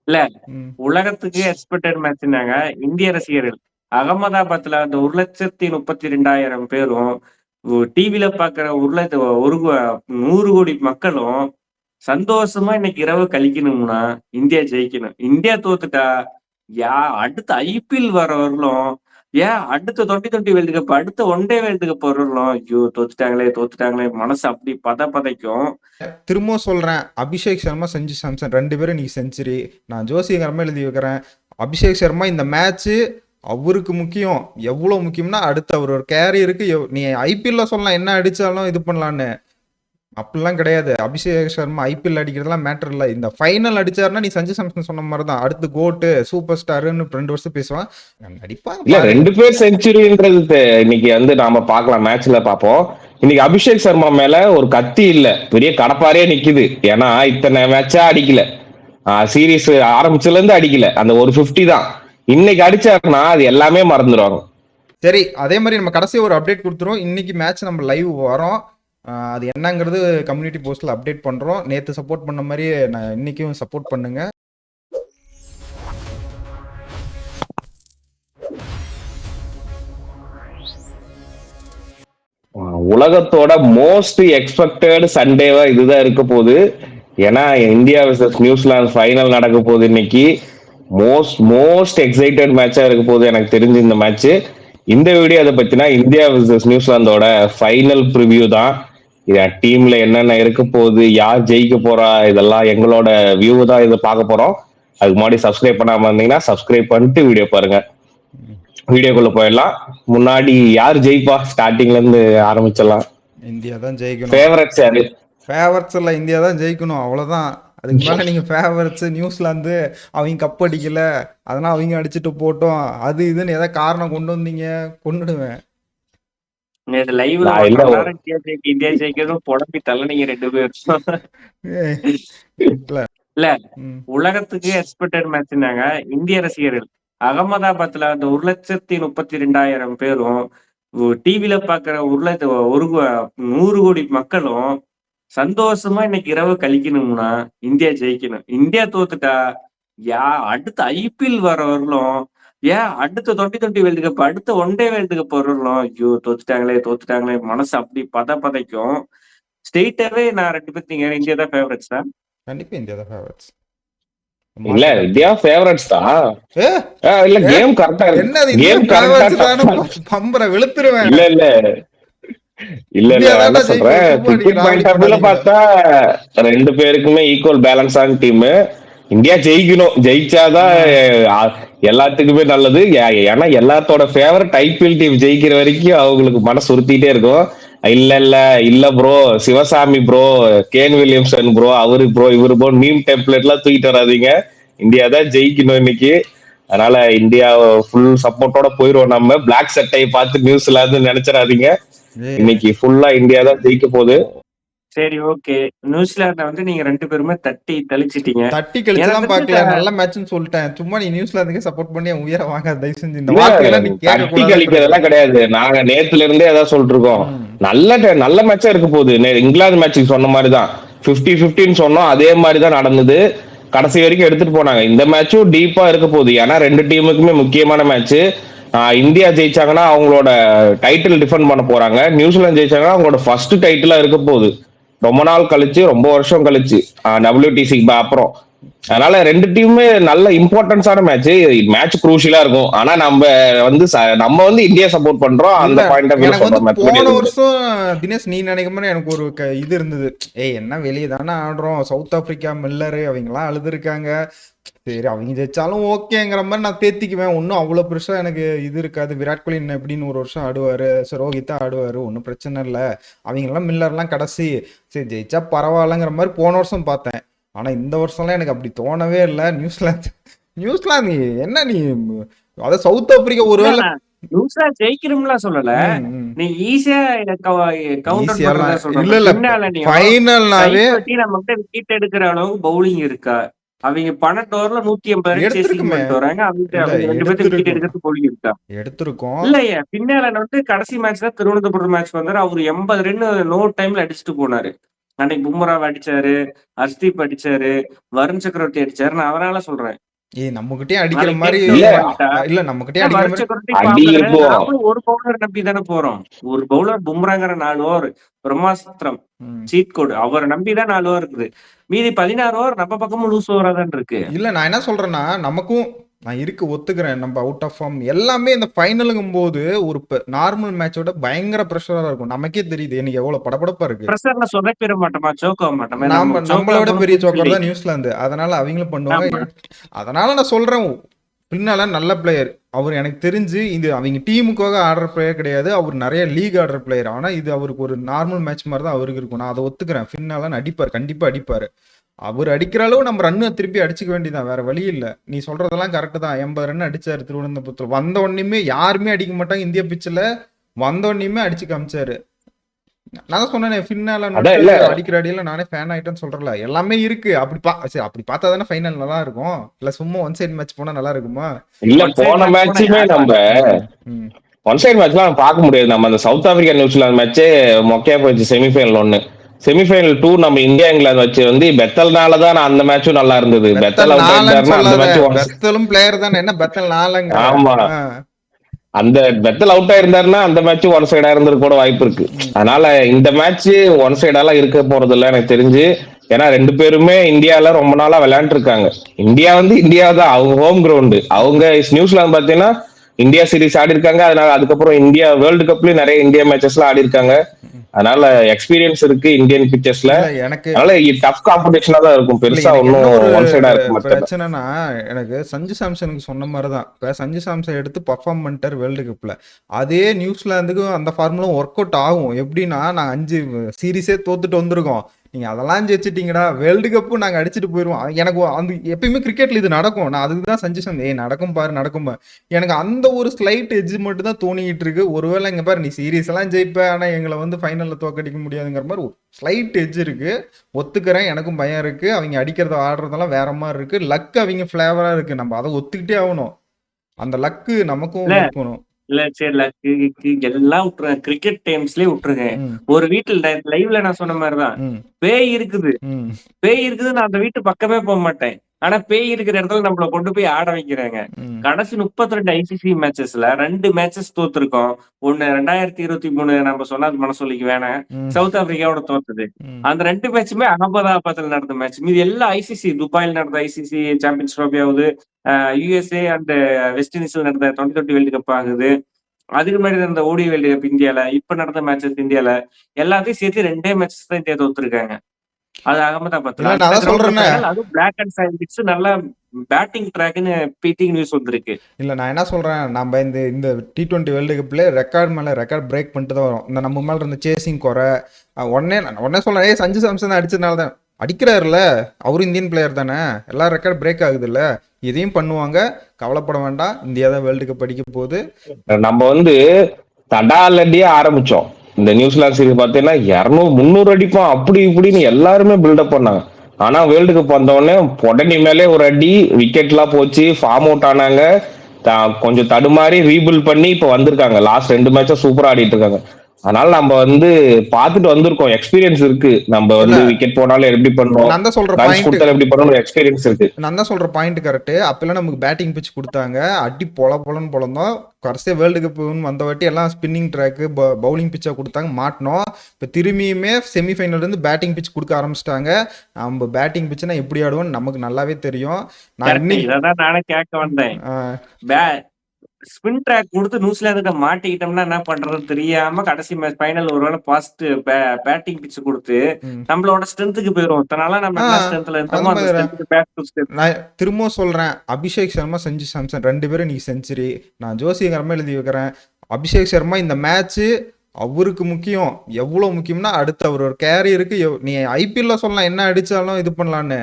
இல்ல ம். உலகத்துக்கு எக்ஸ்பெக்டட் மேட்ச்னாங்க. இந்திய ரசிகர்கள் அகமதாபாத்ல அந்த 1,32,000 பேரும், டிவில பார்க்குற 100 கோடி மக்களும் சந்தோஷமா இன்னைக்கு இரவு கழிக்கணும்னா, இந்தியா ஜெயிக்கணும். இந்தியா தோத்துட்டா, யா அடுத்த ஐபிஎல் வர வரலும், ஏன் அடுத்த 2020 வேர்ல்டு கப், அடுத்த ஒன் டே வேர்ல்டு கப் வரலும், ஐயோ! தோத்துட்டாங்களே மனசு அப்படி பதைக்கும். திரும்பவும் சொல்றேன், அபிஷேக் சர்மா, சஞ்சு சாம்சன் 2 பேரும் இன்னைக்கு செஞ்சுரி. நான் ஜோசியகரமா எழுதி வைக்கிறேன். அபிஷேக் சர்மா இந்த மேட்ச்சு அவருக்கு முக்கியம். எவ்வளோ முக்கியம்னா, அடுத்து அவரோட கேரியருக்கு நீ ஐபிஎல்ல சொல்லலாம் என்ன அடிச்சாலும் இது பண்ணலான்னு. அப்படிலாம் கிடையாது. அபிஷேக் சர்மா ஐபிஎல் அடிக்கிறதுலாம் மேட்டர் இல்லை. இந்த ஃபைனல் அடிச்சாருன்னா நீ சஞ்சு சாம்சன் சொன்ன மாதிரி தான் அடுத்து கோட்டு சூப்பர் ஸ்டாருன்னு 2 வருஷம் பேசுவான். அடிப்பாங்க. இல்ல 2 பேர் செஞ்சுரின்றது இன்னைக்கு வந்து நாம பார்க்கலாம், மேட்ச்ல பார்ப்போம். இன்னைக்கு அபிஷேக் சர்மா மேல ஒரு கத்தி இல்ல, பெரிய கடப்பாரே நிக்குது. ஏன்னா இத்தனை மேட்சா அடிக்கல, சீரீஸ் ஆரம்பிச்சதுல இருந்து அடிக்கல. அந்த ஒரு 50 தான் இன்னைக்கு அடிச்சாருன்னா அது எல்லாமே மறந்துடுவாங்க. சரி, அதே மாதிரி நம்ம கடைசி ஒரு அப்டேட் கொடுத்துருவோம். இன்னைக்கு மேட்ச் நம்ம லைவ் வரோம். அது என்னங்கிறது கம்யூனிட்டி போஸ்ட்ல அப்டேட் பண்றோம். நேத்து சப்போர்ட் பண்ண மாதிரி நான் இன்னைக்கும் சப்போர்ட் பண்ணுங்க. உலகத்தோட மோஸ்ட் எக்ஸ்பெக்டட் சண்டேவா இதுதான் இருக்க போகுது. ஏன்னா இந்தியா வெர்சஸ் நியூசிலாந்து ஃபைனல் நடக்க போகுது இன்னைக்கு. மோஸ்ட் எக்ஸைட்டட் மேட்சா இருக்க போகுது எனக்கு தெரிஞ்சு இந்த மேட்ச். இந்த வீடியோ அதை பத்தினா இந்தியா வெர்சஸ் நியூசிலாந்தோட ஃபைனல் ப்ரிவியூ தான். டீம்ல என்னென்ன இருக்க போகுது, யார் ஜெயிக்க போறா, இதெல்லாம் எங்களோட வியூ தான் இதை பார்க்க போறோம். அதுக்கு முன்னாடி சப்ஸ்கிரைப் பண்ணாம இருந்தீங்கன்னா சப்ஸ்கிரைப் பண்ணிட்டு வீடியோ பாருங்க. வீடியோக்குள்ள போயிடலாம். முன்னாடி யார் ஜெயிப்பா, ஸ்டார்டிங்ல இருந்து ஆரம்பிச்சிடலாம். இந்தியா தான் ஜெயிக்கணும். ஃபேவரட்ஸ் யாரு? ஃபேவரட்ஸ் எல்லாம் இந்தியா தான் ஜெயிக்கணும், அவ்வளவுதான். அதுக்கு மேல நீங்க ஃபேவரட்ஸ் நியூசிலாந்து அவங்க கப் அடிக்கல அதனால அவங்க அடிச்சுட்டு போட்டோம் அது இதுன்னு ஏதாவது காரணம் கொண்டு வந்தீங்க, கொண்டுடுவேன். இந்தியா ஜெயிக்கிறதும் புடம்பி தள்ளனீங்க 2 பேரும். இல்ல உலகத்துக்கு எக்ஸ்பெக்டட் மேட்ச்னாங்க. இந்திய ரசிகர்கள் அகமதாபாத்ல அந்த 1,32,000 பேரும், டிவில பார்க்குற 100 கோடி மக்களும் சந்தோஷமா இன்னைக்கு இரவு கழிக்கணும்னா, இந்தியா ஜெயிக்கணும். இந்தியா தோத்துட்டா, அடுத்த ஐபிஎல் வர வரலும், ஏன் அடுத்த 2020 வேர்ல்டு கப், அடுத்த ஒன் டே வேர்ல்டு கப் வரலும், ஐயோ! தோத்துட்டாங்களே மனசு அப்படி பதைக்கும். ஸ்ட்ரெயிட்டாவே நான் 2 பேர் நீங்க இந்தியா தான் ஃபேவரட்ஸ் தான். கண்டிப்பா இந்தியா தான் ஃபேவரட்ஸ். இல்ல இந்தியா ஃபேவரட்ஸ் தான். இல்ல கேம் கரெக்ட்டா இருக்கு. என்னது கேம் கரெக்ட்டா பம்பர வெளுத்துறேன். இல்ல என்ன சொல்றேன், கிரிக்கெட் பாயிண்ட் ஆஃப் வியூல பார்த்தா 2 பேருக்குமே ஈக்குவல் பேலன்ஸான டீம். இந்தியா ஜெயிக்கணும், ஜெயிச்சாதான் எல்லாத்துக்குமே நல்லது. ஏன்னா எல்லாத்தோட ஃபேவரட் ஐபிஎல் டீம் ஜெயிக்கிற வரைக்கும் அவங்களுக்கு மனசு உறுத்திட்டே இருக்கும். இல்ல bro, Sivasami bro, Kane Williamson bro, அவரு ப்ரோ, இவரு ப்ரோ, மீம் டெம்ப்ளேட் எல்லாம் தூக்கிட்டு வராதீங்க. இந்தியா தான் ஜெயிக்கணும் இன்னைக்கு. அதனால இந்தியா ஃபுல் சப்போர்ட்டோட போயிருவோம். நம்ம பிளாக் சட்டை பார்த்து நியூஸ்ல நினைச்சிடாதீங்க. இன்னைக்கு ஃபுல்லா இந்தியா தான் ஜெயிக்க போகுது. சரி, ஓகே. நியூசிலாந்து வந்து நீங்க 2 பேருமே தட்டி கழிச்சிட்டீங்க. தட்டி கழிச்சலாம் பார்க்கல, நல்ல மேட்ச்னு சொல்லிட்டேன். சும்மா நீ நியூசிலாந்துக்கு சப்போர்ட் பண்ணி உயர வாங்க தயவு செஞ்சு. இந்த வார்த்தையெல்லாம் நீ கேட்க தட்டி கழிக்கிறதெல்லாம் கிடையாது. நாங்க நேத்துல இருந்தே அதான் சொல்லிட்டு இருக்கோம். நல்ல மேட்சா இருக்க போகுது. இங்கிலாந்து மேட்சுக்கு சொன்ன மாதிரி தான் 50-50 சொன்னோம், அதே மாதிரி தான் நடந்தது. கடைசி வரைக்கும் எடுத்துட்டு போனாங்க. இந்த மேட்சும் டீப்பா இருக்க போகுது. ஏன்னா 2 டீமுக்குமே முக்கியமான மேட்ச். இந்தியா ஜெயிச்சாங்கன்னா அவங்களோட டைட்டில் டிஃபெண்ட் பண்ண போறாங்க. நியூசிலாந்து ஜெயிச்சாங்கன்னா அவங்களோட ஃபர்ஸ்ட் டைட்டிலா இருக்க போகுது. ரொம்ப நாள் கழிச்சு, ரொம்ப வருஷம் கழிச்சு, WTC அப்புறம். அதனால 2 டீமுமே நல்ல இம்பார்ட்டன்ஸான மேட்ச் குரூஷியலா இருக்கும். ஆனா நம்ம வந்து இந்தியா சப்போர்ட் பண்றோம். அந்த பாயிண்ட் ஆஃப் வியூ போன வருஷம் தினேஷ் நீ நினைக்கும் எனக்கு ஒரு இது இருந்தது. என்ன வெளியே தானே ஆடுறோம், சவுத் ஆப்பிரிக்கா மில்லரு அவங்க எல்லாம் அழுதுருக்காங்க, சரி அவங்க ஜெயிச்சாலும் ஓகேங்கிற மாதிரி நான் தேத்திக்குவேன். ஒன்னும் அவ்வளவு பெருசா எனக்கு இது இருக்காது. விராட் கோலி எப்படின்னு ஒரு வருஷம் ஆடுவாரு, ரோஹித்தா ஆடுவாரு, ஒன்னும் பிரச்சனை இல்லை. அவங்க எல்லாம் மில்லர்லாம் கடைசி சரி ஜெயிச்சா பரவாயில்லங்கிற மாதிரி போன வருஷம் பார்த்தேன். ஆனா இந்த வருஷம்லாம் எனக்கு அப்படி தோணவே இல்லை. நியூசிலாந்து என்ன நீ அத சவுத் ஆப்பிரிக்கா ஒருவேளை நியூசிலாந்து ஜெயிக்கணும்லாம் சொல்லல, நீ ஈஸியா கவுண்டர் பண்றதா சொல்ற. இல்ல ஃபைனல்னாவே நம்மகிட்ட விக்கெட் எடுக்கிற அளவுக்கு பவுலிங் இருக்கா? அவங்க 12 ஓவர்ல 180 சேசிங் பண்ணிட்டு வராங்க. அவங்க 2 பேருக்கு விக்கெட் எடுக்கிறது பவுலிங் இருக்கா? எடுத்துருக்கோம். இல்லையா பின்னால வந்து கடைசி மேட்ச்ல திருவனந்தபுரம் மேட்ச் வந்தாரு, அவரு 80 ரன் நோ டைம்ல அடிச்சுட்டு போனாரு. அன்னைக்கு பும்ராவை அடிச்சாரு, ஹர்ஷ்தீப் அடிச்சாரு, வருண் சக்கரவர்த்தி அடிச்சாரு. நான் அவரால சொல்றேன். நம்மகிட்டயே அடிக்கிற நாளைக்கு மாதிரி டேக் டவுன் இல்ல பண்ணிட்டா இல்ல நம்மகிட்டயே அடிக்கிற வருண் மாதிரி சக்கரவர்த்தி அடி ஃபார்ம்ல கிடையாது. இருக்கும். நாமளும் ஒரு பவுலர் நம்பி தானே போறோம். ஒரு பவுலர் பும்ராங்கிற 4 ஓவர் பிரம்மாஸ்திரம் சீட் கோடு அவரை நம்பிதான் 4 ஓவர் இருக்குது. மீதி 16 ஓவர் நம்ம பக்கமும் லூஸ் ஓவரா தான் இருக்கு. இல்ல நான் என்ன சொல்றேன்னா நமக்கும் நான் இருக்கு ஒத்துக்கிறேன். நம்ம அவுட் ஆஃப் ஃபார்ம் எல்லாமே இந்த ஃபைனலுங்கும் போது ஒரு நார்மல் மேட்சோட பயங்கர ப்ரெஷரா இருக்கும். நமக்கே தெரியுது எனக்கு எவ்வளவு படபடப்பா இருக்கு. பிரஷர்ல சொதப்பிட மாட்டோமா, சோக்க மாட்டோமா? நம்மளோட பெரிய சோக்கர் தான் நியூசிலாந்து, அதனால அவங்களும் பண்ணுவாங்க. அதனால நான் சொல்றேன் பின்னால நல்ல பிளேயர் அவர். எனக்கு தெரிஞ்சு இது அவங்க டீமுக்காக ஆடுற பிளேயர் கிடையாது, அவர் நிறைய லீக் ஆடுற பிளேயர். ஆனா இது அவருக்கு ஒரு நார்மல் மேட்ச் மாதிரி தான் அவருக்கு இருக்கும். நான் அதை ஒத்துக்கிறேன். பின்னால அடிப்பார், கண்டிப்பா அடிப்பாரு. அவர் அடிக்கிற அளவு நம்ம ரன்னு திருப்பி அடிச்சுக்க வேண்டியதான், வேற வழி இல்லை. நீ சொல்றதெல்லாம் கரெக்டு தான். 80 ரன் அடிச்சாரு திருவனந்தபுரத்தில். வந்த உடனேயுமே யாருமே அடிக்க மாட்டாங்க இந்திய பிச்சில், வந்த உடனேயுமே அடிச்சு காமிச்சாரு. நான் தான் சொன்னேன் பின்னால அடிக்கிற அடியில நானே ஃபேன் ஆயிட்டேன்னு சொல்றல. எல்லாமே இருக்கு. சரி அப்படி பார்த்தா தானே ஃபைனல் நல்லா இருக்கும். இல்ல சும்மா ஒன் சைடு மேட்ச் போனா நல்லா இருக்குமா? இல்ல போன மேட்சுமே நம்ம ஒன் சைடு மேட்ச்லாம் பார்க்க முடியாது. நம்ம அந்த சவுத் ஆப்பிரிக்கா நியூசிலாந்து மேட்சே மொக்கையா போயிடுச்சு. செமிஃபைனல் 1, செமிஃபைனல் 2 நம்ம இந்தியா இங்கிலாந்து வச்சு வந்து பெத்தல்னாலதான் அந்த மேட்சும் நல்லா இருந்தது. பெத்தல் பெத்தலும் பிளேயர் தானே, என்ன பெத்தல் நாலங்க. ஆமா, அந்த பெத்தல் அவுட் ஆயிருந்தாருன்னா அந்த மேட்ச் ஒன் சைடா இருந்திருக்க கூட வாய்ப்பு இருக்கு. அதனால இந்த மேட்ச் ஒன் சைடாலாம் இருக்க போறது இல்லை எனக்கு தெரிஞ்சு. ஏன்னா 2 பேருமே இந்தியால ரொம்ப நாளா விளையாண்டு இருக்காங்க. இந்தியா வந்து இந்தியா தான், அவங்க ஹோம் கிரவுண்டு. அவங்க நியூசிலாந்து பாத்தீங்கன்னா இந்தியா சீரிஸ் ஆடி இருக்காங்க. அதனால அதுக்கப்புறம் இந்தியா வேர்ல்டு கப்லயும் நிறைய இந்தியா மேட்சஸ் எல்லாம் ஆடி இருக்காங்க. அதனால எக்ஸ்பீரியன்ஸ் இருக்கு இந்தியன் பிச்சர்ஸ்ல. எனக்கு அதனால டஃப் காம்படிஷனா தான் இருக்கும். பெருசா ஒன்னும் ஒன் சைடா இருக்க மாட்டேன். பிரச்சனைனா எனக்கு சஞ்சு சாம்சனுக்கு சொன்ன மாதிரிதான். இப்ப சஞ்சு சாம்சன் எடுத்து பர்ஃபார்ம் பண்ணிட்டாரு வேர்ல்டு கப்ல. அதே நியூசிலாந்துக்கும் அந்த ஃபார்முலும் ஒர்க் அவுட் ஆகும். எப்படின்னா நாங்க 5 சீரீஸே தோத்துட்டு வந்திருக்கோம், நீங்க அதெல்லாம் ஜெயிச்சிட்டீங்கடா, வேர்ல்டு கப்பும் நாங்க அடிச்சுட்டு போயிருவோம். எனக்கு அந்த எப்பயுமே கிரிக்கெட்ல இது நடக்கும். நான் அதுக்கு தான் சஞ்சு சாம்சன் நடக்கும் பாரு நடக்கும் பாரு. எனக்கு அந்த ஒரு ஸ்லைட் எட்ஜ் மட்டும் தான் தோணிக்கிட்டு இருக்கு. ஒருவேளை இங்க பாரு நீ சீரீஸ் எல்லாம் ஜெயிப்ப, ஆனா எங்களை வந்து ஃபைனல்ல தோக்கடிக்க முடியாதுங்கிற மாதிரி ஒரு ஸ்லைட் எட்ஜ் இருக்கு. ஒத்துக்கிறேன், எனக்கும் பயம் இருக்கு. அவங்க அடிக்கிறத ஆடுறதெல்லாம் வேற மாதிரி இருக்கு. லக் அவங்க ஃபிளேவரா இருக்கு, நம்ம அதை ஒத்துக்கிட்டே ஆகணும். அந்த லக்கு நமக்கும் இருக்கணும். இல்ல சரி லக்கு எல்லாம் விட்டுருங்க, கிரிக்கெட் டைம்ஸ்லயே விட்டுருங்க. ஒரு வீட்டுல லைவ்ல நான் சொன்ன மாதிரிதான் பேய் இருக்குது. பேய் இருக்குது, நான் அந்த வீட்டு பக்கமே போக மாட்டேன். ஆனா பேய் இருக்கிற இடத்துல நம்மள கொண்டு போய் ஆட வைக்கிறாங்க. கடைசி 32 ஐசிசி மேட்சஸ்ல 2 மேட்சஸ் தோத்துருக்கோம். ஒண்ணு 2023 நம்ம சொன்னா மனசொல்லிக்கு வேணாம், சவுத் ஆப்பிரிக்காவோட தோத்தது. அந்த 2 மேட்சுமே அகமதாபாத்ல நடந்த மேட்ச். மீது எல்லா ஐசிசி, துபாயில் நடந்த ஐசிசி சாம்பியன்ஸ் ட்ரோபி ஆகுது, யுஎஸ்ஏ அந்த வெஸ்ட் இண்டீஸ்ல நடந்த 2020 வேர்ல்டு கப் ஆகுது, அதுக்கு முன்னாடி நடந்த ஓடி வேர்ல்டு கப் இந்தியால, இப்ப நடந்த மேட்சஸ் இந்தியால எல்லாத்தையும் சேர்த்து 2 மேட்சஸ் தான் இந்தியா தோத்துருக்காங்க. அது அகமதாபாத்ல. அதுவும் பிளாக் அண்ட் சைல்ட்ஸ் நல்லா பேட்டிங் ட்ராக்னு பீட்டிங் நியூஸ் வந்திருக்கு. இல்ல நான் என்ன சொல்றேன், நம்ம இந்த T20 வேர்ல்டு கப்ல ரெக்கார்ட் மேல ரெக்கார்ட் பிரேக் பண்ணிட்டு தான் வரும். இந்த நம்ம மேல இருந்த சேசிங் குறை உடனே சொல்றேன். சஞ்சு சாம்சன் அடிச்சதுனால தான் அடிக்கிறாருல, அவரும் இந்தியன் பிளேயர் தானே, எல்லா ரெக்கார்ட் பிரேக் ஆகுது இல்ல, இதையும் பண்ணுவாங்க, கவலைப்பட வேண்டாம். இந்தியா தான் வேர்ல்டு கப் அடிக்க போகுது. நம்ம வந்து தடாலடியே ஆரம்பிச்சோம். இந்த நியூசிலாந்து சீரிஸ் பாத்தீங்கன்னா 200-300 அடிப்போம் அப்படி இப்படின்னு எல்லாருமே பில்டப் பண்ணாங்க. ஆனா வேர்ல்டு கப் வந்தோடனே உடனே மேலே ஒரு அடி, விக்கெட் எல்லாம் போச்சு, ஃபார்ம் அவுட் ஆனாங்க, கொஞ்சம் தடுமாறி ரீபில்ட் பண்ணி இப்ப வந்திருக்காங்க. லாஸ்ட் 2 மேட்சும் சூப்பரா ஆடிட்டு இருக்காங்க. அதனால நம்ம வந்து பாத்துட்டு வந்திருக்கோம், எக்ஸ்பீரியன்ஸ் இருக்கு. நம்ம வந்து விக்கெட் போனாலும் எப்படி பண்ணோம், நான் தான் சொல்ற எக்ஸ்பீரியன்ஸ் இருக்கு. நான் தான் சொல்ற பாயிண்ட் கரெக்ட். அப்பெல்லாம் நமக்கு பேட்டிங் பிச் கொடுத்தாங்க, அடி பொலன்னு பொழந்தோம். கடைசியா வேர்ல்டு கப் வந்த வாட்டி எல்லாம் ஸ்பின்னிங் ட்ராக்கு பவுலிங் பிச்சா கொடுத்தாங்க, மாட்டினோம். இப்ப திரும்பியுமே செமிஃபைனல் இருந்து பேட்டிங் பிச் கொடுக்க ஆரம்பிச்சிட்டாங்க. நம்ம பேட்டிங் பிச்னா எப்படி ஆடுவோம் நமக்கு நல்லாவே தெரியும். நானே கேட்க வந்தேன், ஸ்பின் ட்ராக் கொடுத்து நியூசிலாந்துக்கு மாட்டிக்கிட்டோம்னா என்ன பண்றதுன்னு தெரியாம கடைசி மேட்ச் ஃபைனல் ஒருவேளை பாஸ்ட் பேட்டிங் பிட்ச் கொடுத்து நம்மளோட ஸ்ட்ரென்த்துக்கு போயிடும். அதனால நம்ம ஸ்ட்ரென்த்ல இருந்தோமோ அந்த ஸ்ட்ரென்த்துக்கு பேக் டு ஸ்ட்ரென்த். நான் திரும்ப சொல்றேன், அபிஷேக் சர்மா, சஞ்சு சாம்சன் 2 பேரும் நீ செஞ்சுரி. நான் ஜோசிகரமா எழுதி வைக்கிறேன். அபிஷேக் சர்மா இந்த மேட்ச் அவருக்கு முக்கியம். எவ்வளவு முக்கியம்னா அடுத்து அவரோட கேரியருக்கு. நீ ஐபிஎல்ல சொல்லலாம் என்ன அடிச்சாலும் இது பண்ணலான்னு,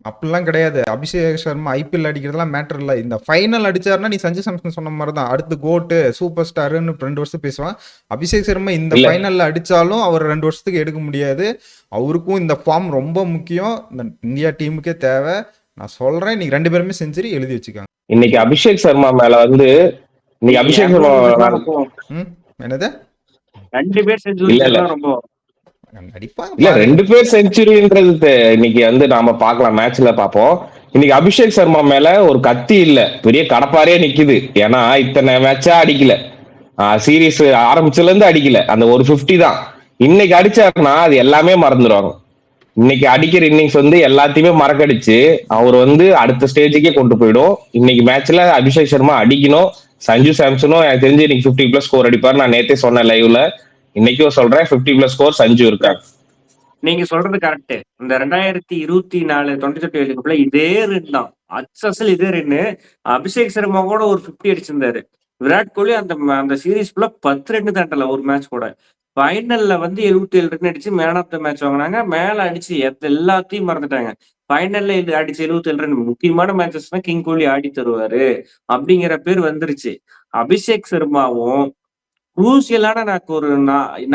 அப்படிலாம் கிடையாது. அபிஷேக் சர்மா ஐபிஎல் அடிக்கிறதுலாம் மேட்டர் இல்லை. இந்த ஃபைனல் அடிச்சாருன்னா நீ சஞ்சு சாம்சன் சொன்ன மாதிரி தான் அடுத்து கோட்டு சூப்பர் ஸ்டாருன்னு 2 வருஷம் பேசுவான். அபிஷேக் சர்மா இந்த ஃபைனல்ல அடிச்சாலும் அவர் 2 வருஷத்துக்கு எடுக்க முடியாது. அவருக்கும் இந்த ஃபார்ம் ரொம்ப முக்கியம், இந்த இந்தியா டீமுக்கே தேவை. நான் சொல்றேன், நீங்க 2 பேருமே செஞ்சுரி எழுதி வச்சுக்காங்க. இன்னைக்கு அபிஷேக் சர்மா மேல வந்து இன்னைக்கு அபிஷேக் சர்மா என்னது 2 பேர் செஞ்சுரி ரொம்ப நடிப்பாங்க இல்ல பாருங்க. 2 பேர் செஞ்சுரின்றது இன்னைக்கு வந்து நாம பார்க்கலாம், மேட்ச்ல பார்ப்போம். இன்னைக்கு அபிஷேக் சர்மா மேல ஒரு கத்தி இல்ல, பெரிய கடப்பாரே நிக்குது. ஏன்னா இத்தனை மேட்சா அடிக்கல, சீரீஸ் ஆரம்பிச்சதுல இருந்து அடிக்கல, அந்த ஒரு 50 தான். இன்னைக்கு அடிச்சாருன்னா அது எல்லாமே மறந்துடுவாங்க. இன்னைக்கு அடிக்கிற இன்னிங்ஸ் வந்து எல்லாத்தையுமே மறக்கடிச்சு அவர் வந்து அடுத்த ஸ்டேஜுக்கே கொண்டு போயிடும். இன்னைக்கு மேட்ச்ல அபிஷேக் சர்மா அடிக்கணும். சஞ்சு சாம்சனும் எனக்கு தெரிஞ்சு இன்னைக்கு 50+ ஸ்கோர் அடிப்பார். நான் நேத்தே சொன்னேன் லைவ்ல, இன்னைக்கும் சொல்றேன் 50+ ஸ்கோர் சஞ்சு இருக்காங்க. நீங்க சொல்றது கரெக்ட். இந்த 2024 2020 வேர்ல்டு கப்ல இதே ரன் தான், அச்சல் இதே ரன்னு. அபிஷேக் சர்மா கூட ஒரு 50 அடிச்சிருந்தாரு. விராட் கோலி அந்த அந்த சீரீஸ் ஃபுல்லா 10 ரன் தாண்டல ஒரு மேட்ச் கூட. ஃபைனல்ல வந்து 77 ரன் அடிச்சு மேன் ஆஃப் த மேட்ச் வாங்கினாங்க. மேல அடிச்சு எல்லாத்தையும் மறந்துட்டாங்க. ஃபைனல்ல இது அடிச்சு 77 ரன், முக்கியமான மேட்சஸ்னா கிங் கோலி ஆடி தருவாரு அப்படிங்கிற பேர் வந்துருச்சு. அபிஷேக் சர்மாவும் குரூசியலான எனக்கு ஒரு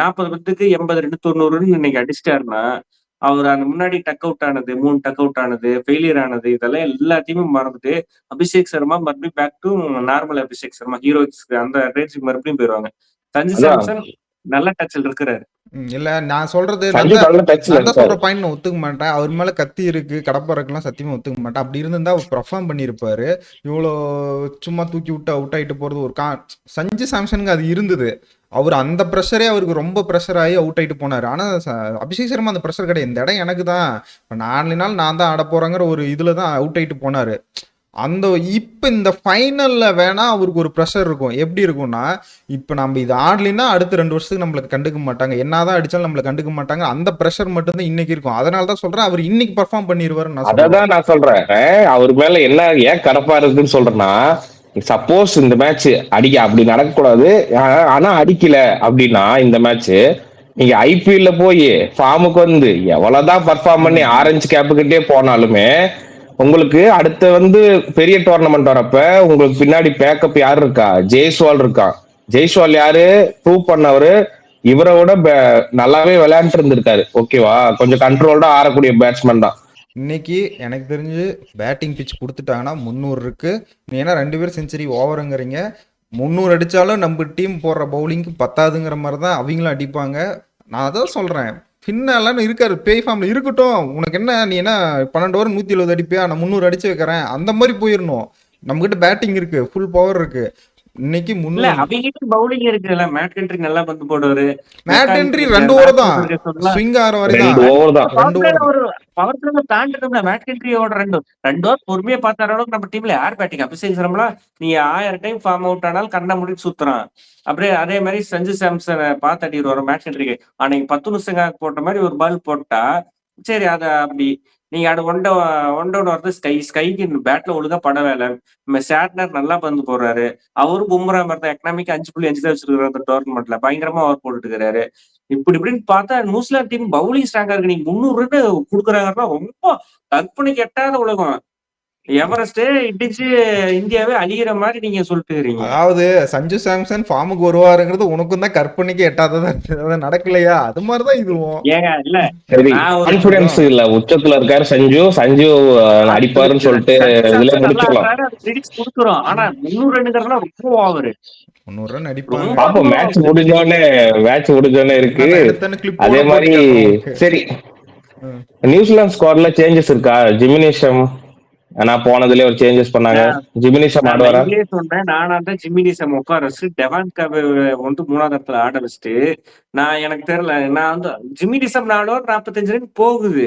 40 பந்துக்கு 80 ரன் 90 ரன் இன்னைக்கு அடிச்சிட்டாருன்னா, அவர் அந்த முன்னாடி டக் அவுட் ஆனது, 3 டக் அவுட் ஆனது, ஃபெயிலியர் ஆனது, இதெல்லாம் எல்லாத்தையுமே மறந்துட்டு அபிஷேக் சர்மா மறுபடியும் back to normal Abhishek Sharma, heroics அந்த ரேஞ்சுக்கு மறுபடியும் போயிருவாங்க. சஞ்சு அதான் சாம்சன் நல்ல டச்சில் இருக்கிறாரு. இல்ல நான் சொல்றது சஞ்சு நல்ல டச்ல நல்ல இருக்காரு. சொல்ற பாயிண்ட் நான் ஒத்துக்க மாட்டேன். அவர் மேல கத்தி இருக்கு, கடப்பாறைக்கெல்லாம் சத்தியமா ஒத்துக்க மாட்டேன். அப்படி இருந்தா அவர் பெர்ஃபார்ம் பண்ணியிருப்பாரு. இவ்வளோ சும்மா தூக்கி விட்டு அவுட் ஆயிட்டு போறது ஒரு சஞ்சு சாம்சனுக்கு அது இருந்தது. அவர் அந்த ப்ரெஷரே அவருக்கு ரொம்ப ப்ரெஷர் ஆகி அவுட் ஆயிட்டு போனாரு. ஆனா அபிஷேக் சர்மா அந்த ப்ரெஷர் கிடையாது. இந்த இடம் எனக்கு தான், இப்போ 4 நாள் நான் தான் ஆட போறேங்கிற ஒரு இதுல தான் அவுட் ஆயிட்டு போனாரு. அந்த இப்ப இந்த ஃபைனல்ல வேணா அவருக்கு ஒரு ப்ரெஷர் இருக்கும். எப்படி இருக்கும்னா, இப்ப நம்ம இது ஆடலின்னா அடுத்த 2 வருஷத்துக்கு நம்மளுக்கு கண்டுக்க மாட்டாங்க, என்னதான் அடிச்சாலும் நம்மள கண்டுக்க மாட்டாங்க. அந்த ப்ரெஷர் மட்டும்தான் இன்னைக்கு இருக்கும். அதனால தான் சொல்றேன் அவர் இன்னைக்கு பெர்ஃபார்ம் பண்ணிடுவாருன்னு நான் சொல்றேன். அததான் நான் சொல்றேன். அவர் மேல என்ன ஏன் கடப்பா இருக்குன்னு சொல்றேன்னா, சப்போஸ் இந்த மேட்ச் அடிக்க அப்படி நடக்கக்கூடாது, ஆனா அடிக்கல அப்படின்னா இந்த மேட்ச் நீங்க ஐபிஎல்ல போய் ஃபார்முக்கு வந்து எவ்வளவுதான் பர்ஃபார்ம் பண்ணி ஆரஞ்சு கேப்புக்கிட்டே போனாலுமே உங்களுக்கு அடுத்த வந்து பெரிய டோர்னமெண்ட் வரப்ப உங்களுக்கு பின்னாடி பேக்கப் யாரு இருக்கா? ஜெய்ஸ்வால் இருக்கான். ஜெய்ஸ்வால் யாரு? ப்ரூவ் பண்ணவரு. இவரை விட நல்லாவே விளையாண்டு இருந்திருக்காரு. ஓகேவா, கொஞ்சம் கண்ட்ரோல்டா ஆடக்கூடிய பேட்ஸ்மேன் தான். இன்னைக்கு எனக்கு தெரிஞ்சு பேட்டிங் பிச் கொடுத்துட்டாங்கன்னா 300 இருக்கு. ஏன்னா 2 பேரும் செஞ்சுரி ஓவருங்கிறீங்க. 300 அடிச்சாலும் நம்ம டீம் போடுற பவுலிங்க்கு பத்தாதுங்கிற மாதிரி தான் அவங்களும் அடிப்பாங்க. நான் அதான் சொல்றேன், பின்னாலாம் இருக்காரு பேய் ஃபார்ம்ல இருக்கட்டும். உனக்கு என்ன, நீ என்ன 12 ஓவர் 170 அடிப்பியா, நான் 300 அடிச்சு வைக்கிறேன், அந்த மாதிரி போயிடணும். நம்ம கிட்ட பேட்டிங் இருக்கு, ஃபுல் பவர் இருக்கு. இன்னைக்கு இல்ல 300 அவங்க பவுலிங் இருக்குல்ல, மேட் கண்ட்ரி நல்லா பந்து போடுவாரு. மேட் என்ட்ரி 2 ஓவர் தான், ஸ்விங் ஆகிற வரை தான் 2 ஓவர் தான். 2 ஓவர் ஒரு பவர் பிளேல தாண்டணும்ல. மேட் கண்ட்ரியோட 2 ஓவர் பொறுமையா பார்த்தார அளவுக்கு நம்ம டீம்ல யார் பேட்டிங்? அபிஷேக் சர்மா நீ 1000 டைம் ஃபார்ம் அவுட் ஆனாலும் கண்ணை முடிச்சு சுத்துறான். அப்படியே அதே மாதிரி சஞ்சு சாம்சன் பார்த்து அடிடுவார் மேட் கண்ட்ரிக்கு. அன்னைக்கு 10 நிமிஷம் போட்ட மாதிரி ஒரு பால் போட்டா சரி, அத அப்படி நீங்க அது ஒன் டவுன் வருது. ஸ்கைக்கு பேட்ல ஒழுங்கா பட வேலை. ஷாட்னர் நல்லா பந்து போடுறாரு. அவரும் பும்ரா மாதிரி தான், எக்கனாமிக் 5.5 தான் வச்சிருக்காரு அந்த டோர்னமெண்ட்ல. பயங்கரமா ஓவர் போட்டுட்டு இருக்காரு. இப்படின்னு பார்த்தா நியூசிலாந்து டீம் பவுலிங் ஸ்ட்ராங்கா இருக்கு. நீங்க 300 ரன் கொடுக்குறாங்கன்னா ரொம்ப கற்பனைக்கு எட்டாத உலகம். எவரெஸ்டே இடிச்சு இந்தியாவே அழிகிற மாதிரி நீங்க சொல்லிட்டு இருக்கீங்க. அதாவது சஞ்சு சாம்சன் ஃபார்முக்கு வருவாருங்கிறது உனக்கும் தான் கற்பனைக்கு எட்டாததான் நடக்கலையா? அது மாதிரிதான் இதுவும். ஏங்க இல்ல, சரி, கான்பிடன்ஸ் இல்ல, உச்சத்துல இருக்காரு சஞ்சு அடிப்பாருன்னு சொல்லிட்டு இதுல முடிச்சிடலாம். கொடுக்குறோம். ஆனா 300 ரன்னுங்கிறதுலாம் ரொம்ப ஓவர். 300 ரன் அடிப்பாங்க. பாப்போம், மேட்ச் முடிஞ்சோடனே இருக்கு. அதே மாதிரி சரி, நியூசிலாந்து ஸ்குவாட்ல சேஞ்சஸ் இருக்கா? ஜிமினிஷம் நான் போனதுல ஒரு சேஞ்சஸ் பண்ணாங்க. ஜிமினிஷம் ஆடுவாரா? சொன்னேன் நானா தான் ஜிமினிஷம் உட்கார வச்சு டெவான் கபே வந்து 3ஆவது இடத்துல ஆட வச்சுட்டு, நான் எனக்கு தெரியல, நான் வந்து ஜிமினிஷம் 4 ஓவர் 45 ரன் போகுது.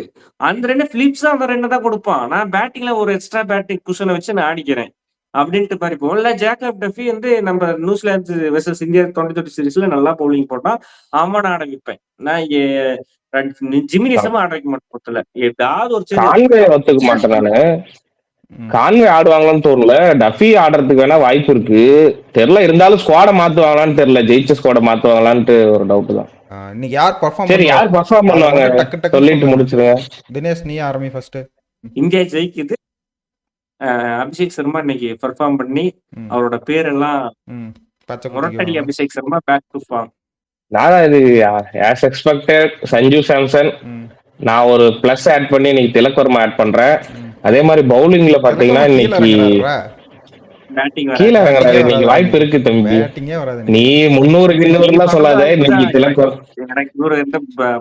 அந்த ரெண்டு பிலிப்ஸ் அந்த ரெண்டு தான் கொடுப்பான். நான் பேட்டிங்ல ஒரு எக்ஸ்ட்ரா பேட்டிங் குஷனை வச்சு நான் ஆடிக்கிறேன் அப்படின்ட்டு மாதிரி போகும். இல்ல ஜேக்கப் டஃபி வந்து நம்ம நியூசிலாந்து வெர்சஸ் இந்தியா 2020 சீரீஸ்ல நல்லா பவுலிங் போட்டான், அவன் ஆட வைப்பேன். நான் ஜிமினிஷம் ஆட வைக்க மாட்டேன். பொறுத்தல ஏதாவது ஒரு ஒத்துக்க மாட்டேன் நானு. கான்வே ஆடுவாங்களான்னு தோணல. டஃபி ஆடுறதுக்கு வேணா வாய்ப்பு இருக்கு, தெரியல. இருந்தாலும் ஸ்குவாட மாத்துவாங்களான்னு தெரியல. ஜெயிச்ச ஸ்குவாட மாத்துவாங்களான்ட்டு ஒரு டவுட் தான். இன்னைக்கு யார் பெர்ஃபார்ம் சரி, யார் பெர்ஃபார்ம் பண்ணுவாங்க சொல்லிட்டு முடிச்சிருங்க. தினேஷ் நீ ஆரம்பி ஃபர்ஸ்ட். இந்தியா ஜெயிக்குது. அபிஷேக் சர்மா இன்னைக்கு பெர்ஃபார்ம் பண்ணி அவரோட பேரெல்லாம் முரட்டடி. Abhishek Sharma back to form. நான் இது ஆஸ் எக்ஸ்பெக்டட் சஞ்சு சாம்சன் நான் ஒரு பிளஸ் ஆட் பண்ணி இன்னைக்கு திலக் வர்மா ஆட் பண்றேன். அதே மாதிரி பவுலிங்ல பாத்தீங்கன்னா இன்னைக்கு பேட்டிங் கீழே வராது. இறங்கலாது பேட்டிங்கே இன்னைக்கு வராது வாய்ப்பு இன்னைக்கு. இருக்கு தம்பி. பேட்டிங்கே வராது இன்னைக்கு. நீ 300 நீ 200 சொல்றது சொல்லாத, இன்னைக்கு அதுதான் திலக் எனக்கு இவரு இந்த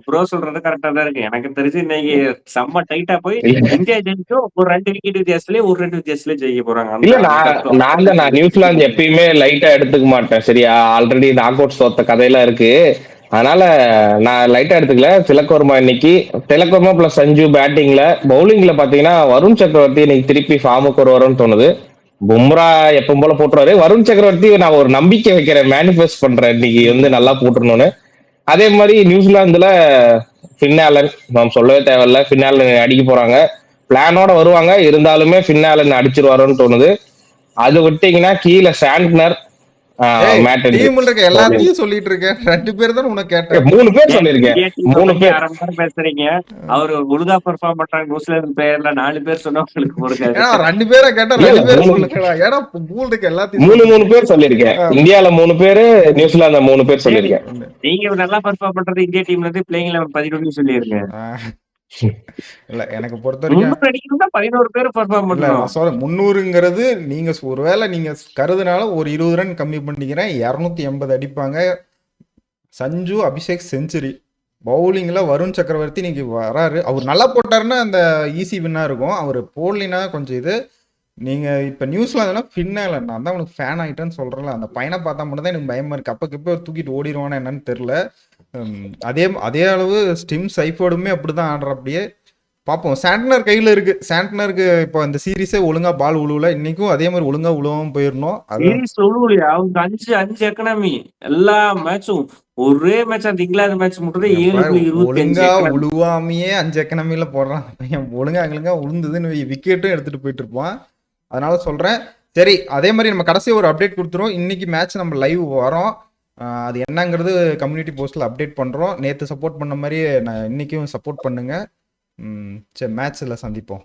ப்ரோ சொல்றது கரெக்டா தான் இருக்கு. எனக்கு தெரிஞ்சு இன்னைக்கு செம்ம டைட்டா போய் இல்ல இந்தியா ஜெயிக்கும். ஒரு 2 விக்கெட் வித்தியாசத்திலே ஒரு 2 வித்தியாசத்திலே ஜெயிக்க போறாங்க. அந்த இல்ல அந்த நான் கருத்து நான் தான் நான் நியூசிலாந்து எப்பயுமே லைட்டா எடுத்துக்க மாட்டேன் சரியா. ஆல்ரெடி நாக் அவுட் தோத்த கதையெல்லாம் இருக்கு. அதனால நான் லைட்டா எடுத்துக்கல. திலக் இன்னைக்கு திலக் பிளஸ் சஞ்சு பேட்டிங்ல. பவுலிங்ல பாத்தீங்கன்னா வருண் சக்கரவர்த்தி இன்னைக்கு திருப்பி ஃபார்முக்கு வரும்னு தோணுது. பும்ரா எப்பவும் போல போட்டுருவாரு. வருண் சக்கரவர்த்தி நான் ஒரு நம்பிக்கை வைக்கிறேன், மேனிஃபெஸ்ட் பண்றேன் இன்னைக்கு வந்து நல்லா போட்டுருணும்னு. அதே மாதிரி நியூசிலாந்துல ஃபின்னாலன் நாம் சொல்லவே தேவையில்ல, ஃபின்னாலன் அடிக்க போறாங்க. பிளானோட வருவாங்க, இருந்தாலுமே ஃபின்னாலன் அடிச்சிருவாரோன்னு தோணுது. அது விட்டீங்கன்னா கீழே சாண்ட்னர், ஏய் மேட் டீம்ல ஹென்ரிக்ஸ் இருக்க bowling. எல்லாத்தையும் சொல்லிட்டு இருக்கேன். 2 பேர் தான் உனக்கு கேட்டேன். 3 பேர் சொல்லியிருக்கேன். இந்தியா டீமை 3 பத்தி பேர் 1/2 மணி நேரம் பேசுறீங்க. அவரு ஒழுங்கா பெர்ஃபார்ம் பண்றாங்க நியூசிலாந்து பிளேயர்ல 4 பேர் சொன்னா உங்களுக்கு பொறுக்காது. ஏன்னா 2 பேரை கேட்டா இல்ல 2 பேரை 3 சொல்லுங்கடா. ஏன்னா பூல் இருக்க எல்லாத்தையும் 3 சொல்றீங்க. பேர் சொல்லியிருக்கேன். இந்தியால 3 பேரு, நியூசிலாந்து 3 பேர் சரி, சொல்லியிருக்கேன். நீங்க நல்லா பெர்ஃபார்ம் பண்றது இந்தியா டீம்ல இருந்து பிளேயிங் 11 11 சொல்லிருங்க. இல்ல எனக்கு பொறுத்த வரைக்கும் 300 அடிக்கணும்னா 11 பேர் பெர்ஃபார்ம் இல்ல பண்ணணும். நான் சொல்றேன் 300ங்கிறது நீங்க ஒருவேளை நீங்க கருதுனால ஒரு 20 ரன் கம்மி பண்ணிக்கிறேன். 280 அடிப்பாங்க. சஞ்சு அபிஷேக் செஞ்சுரி. பவுலிங்ல வருண் சக்கரவர்த்தி இன்னைக்கு வராரு. அவர் நல்லா போட்டாருன்னா அந்த ஈஸி வின்னா இருக்கும். அவர் போடலினா கொஞ்சம் இது. நீங்க இப்ப நியூஸ்ல ஃபின்னால நான் தான் உனக்கு ஃபேன் ஆயிட்டேன்னு சொல்றேன்ல. அந்த பையனை பார்த்தா மட்டும் தான் எனக்கு பயமா இருக்கு. அப்பக்கப்ப தூக்கிட்டு ஓடிடுவானா என்னன்னு தெரியல. அதே அதே அளவு ஸ்டிம் சைஃபோர்டுமே அப்படிதான் ஆடுற. அப்படியே பார்ப்போம். சாண்ட்னர் கையில இருக்கு. சாண்ட்னருக்கு இப்போ இந்த சீரீஸே ஒழுங்கா பால் உழுவல. இன்னைக்கும் அதே மாதிரி ஒழுங்கா உழுவாம போயிடணும். அது சீரிஸ் உழுவுலையா? அவங்க 5 எக்கனாமி எல்லா மேட்சும் ஒரே மேட்ச். அந்த இங்கிலாந்து மேட்ச் மட்டும் தான் 7.25 ஒழுங்கா எக்கனாமி. உழுவாமையே 5 எக்கனாமில போடுறான் பையன். ஒழுங்கா உளுந்துதுன்னு விக்கெட்டும் எடுத்துட்டு போயிட்டு இருப்பான். அதனால சொல்றேன். சரி, அதே மாதிரி நம்ம கடைசி ஒரு அப்டேட் கொடுத்துருவோம். இன்னைக்கு மேட்ச் நம்ம லைவ் வரோம். அது என்னங்கிறது கம்யூனிட்டி போஸ்ட்ல அப்டேட் பண்றோம். நேற்று சப்போர்ட் பண்ண மாதிரி நான் இன்னைக்கும் சப்போர்ட் பண்ணுங்க. சரி, மேட்ச்ல சந்திப்போம்.